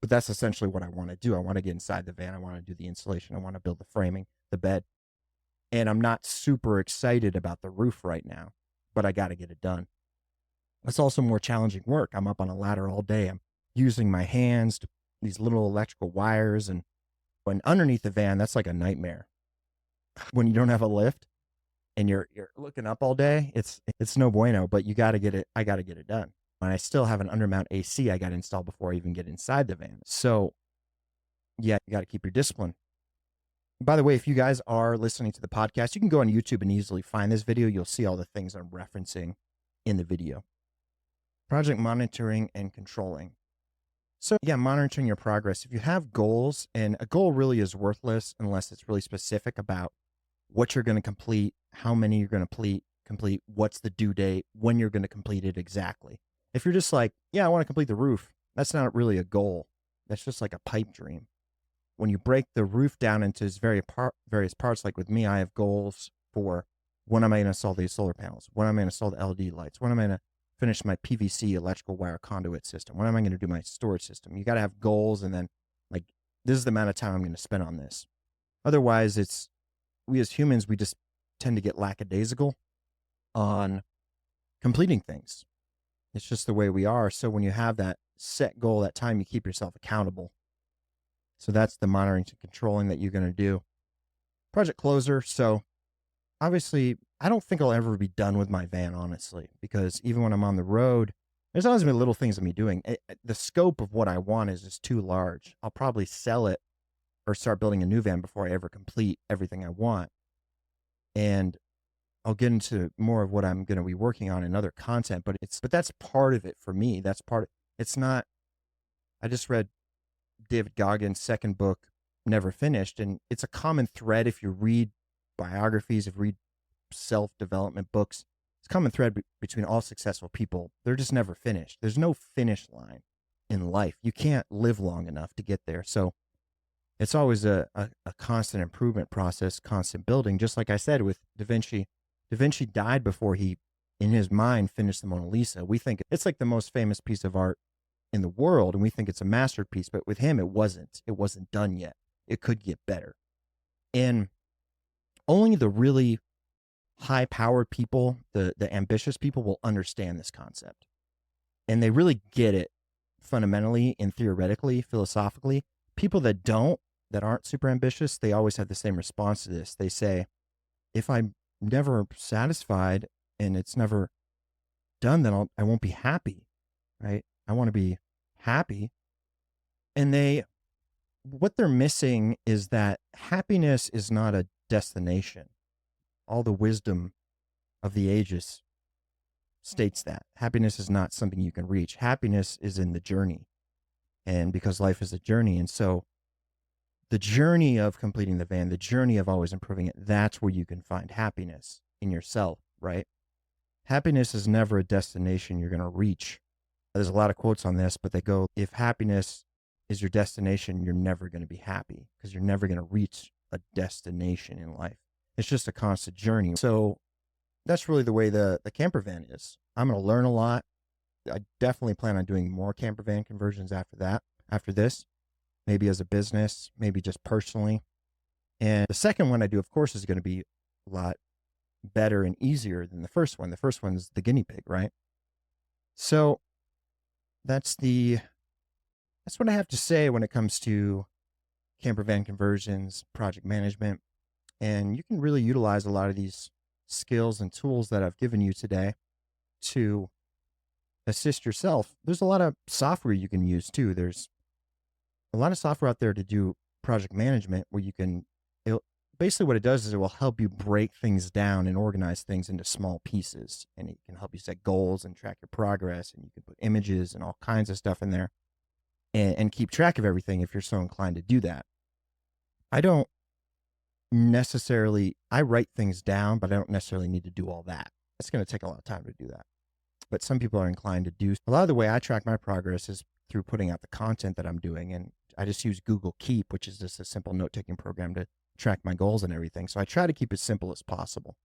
A: But that's essentially what I want to do. I want to get inside the van. I want to do the insulation. I want to build the framing, the bed. And I'm not super excited about the roof right now, but I got to get it done. It's also more challenging work. I'm up on a ladder all day. I'm using my hands to these little electrical wires. And when underneath the van, that's like a nightmare. When you don't have a lift and you're looking up all day, it's no bueno, but you got to get it. I got to get it done. And I still have an undermount AC I got to install before I even get inside the van. So yeah, you got to keep your discipline. By the way, if you guys are listening to the podcast, you can go on YouTube and easily find this video. You'll see all the things I'm referencing in the video. Project monitoring and controlling. So yeah, monitoring your progress. If you have goals, and a goal really is worthless unless it's really specific about what you're going to complete, how many you're going to complete, what's the due date, when you're going to complete it exactly. If you're just like, yeah, I want to complete the roof, that's not really a goal. That's just like a pipe dream. When you break the roof down into its various parts, like with me, I have goals for When am I going to install these solar panels? When am I going to install the LED lights? When am I going to finish my PVC electrical wire conduit system? When am I going to do my storage system? You got to have goals, and then like, this is the amount of time I'm going to spend on this. Otherwise, we as humans, we just tend to get lackadaisical on completing things. It's just the way we are. So when you have that set goal, that time, you keep yourself accountable. So that's the monitoring and controlling that you're going to do. Project closer. So obviously, I don't think I'll ever be done with my van, honestly, because even when I'm on the road, there's always been little things of me doing. The scope of what I want is just too large. I'll probably sell it or start building a new van before I ever complete everything I want. And I'll get into more of what I'm going to be working on in other content, but that's part of it for me. It's not, I just read David Goggins' second book, Never Finished, and it's a common thread if you read biographies, if you read self-development books. It's a common thread between all successful people. They're just never finished. There's no finish line in life. You can't live long enough to get there. So it's always a constant improvement process, constant building. Just like I said with Da Vinci. Da Vinci died before he, in his mind, finished the Mona Lisa. We think it's like the most famous piece of art in the world, and we think it's a masterpiece. But with him, it wasn't. It wasn't done yet. It could get better. And only the really high-powered people, the ambitious people, will understand this concept. And they really get it fundamentally and theoretically, philosophically. People that aren't super ambitious, they always have the same response to this. They say, if I'm never satisfied and it's never done, then I won't be happy, right? I want to be happy. And what they're missing is that happiness is not a destination. All the wisdom of the ages states that happiness is not something you can reach. Happiness is in the journey. And because life is a journey. And so the journey of completing the van, the journey of always improving it, that's where you can find happiness in yourself, right? Happiness is never a destination you're going to reach. There's a lot of quotes on this, but they go, if happiness is your destination, you're never going to be happy because you're never going to reach a destination in life. It's just a constant journey. So that's really the way the camper van is. I'm going to learn a lot. I definitely plan on doing more camper van conversions after this. Maybe as a business, maybe just personally. And the second one I do, of course, is going to be a lot better and easier than the first one. The first one's the guinea pig, right? So that's what I have to say when it comes to camper van conversions, project management. And you can really utilize a lot of these skills and tools that I've given you today to assist yourself. There's a lot of software you can use too. There's a lot of software out there to do project management where basically what it does is it will help you break things down and organize things into small pieces. And it can help you set goals and track your progress. And you can put images and all kinds of stuff in there and keep track of everything if you're so inclined to do that. I write things down, but I don't necessarily need to do all that. It's going to take a lot of time to do that. But some people are inclined to do. A lot of the way I track my progress is through putting out the content that I'm doing. And I just use Google Keep, which is just a simple note-taking program to track my goals and everything. So I try to keep it simple as possible.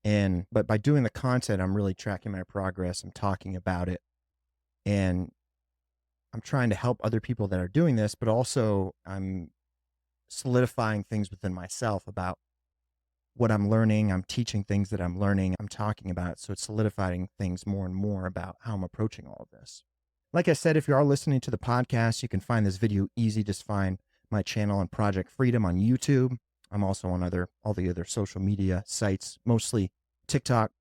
A: But by doing the content, I'm really tracking my progress. I'm talking about it. And I'm trying to help other people that are doing this, but also I'm solidifying things within myself about what I'm learning. I'm teaching things that I'm learning. I'm talking about it. So it's solidifying things more and more about how I'm approaching all of this. Like I said, if you are listening to the podcast, you can find this video easy. Just find my channel on Project Freedom on YouTube. I'm also on all the other social media sites, mostly TikTok.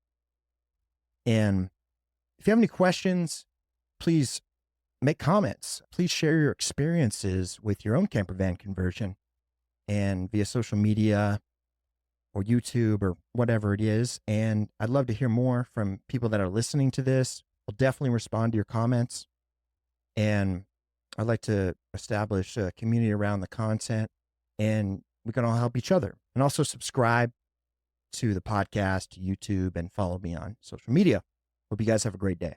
A: And if you have any questions, please make comments. Please share your experiences with your own camper van conversion and via social media or YouTube or whatever it is. And I'd love to hear more from people that are listening to this. I'll definitely respond to your comments. And I'd like to establish a community around the content, and we can all help each other. And also subscribe to the podcast, to YouTube, and follow me on social media. Hope you guys have a great day.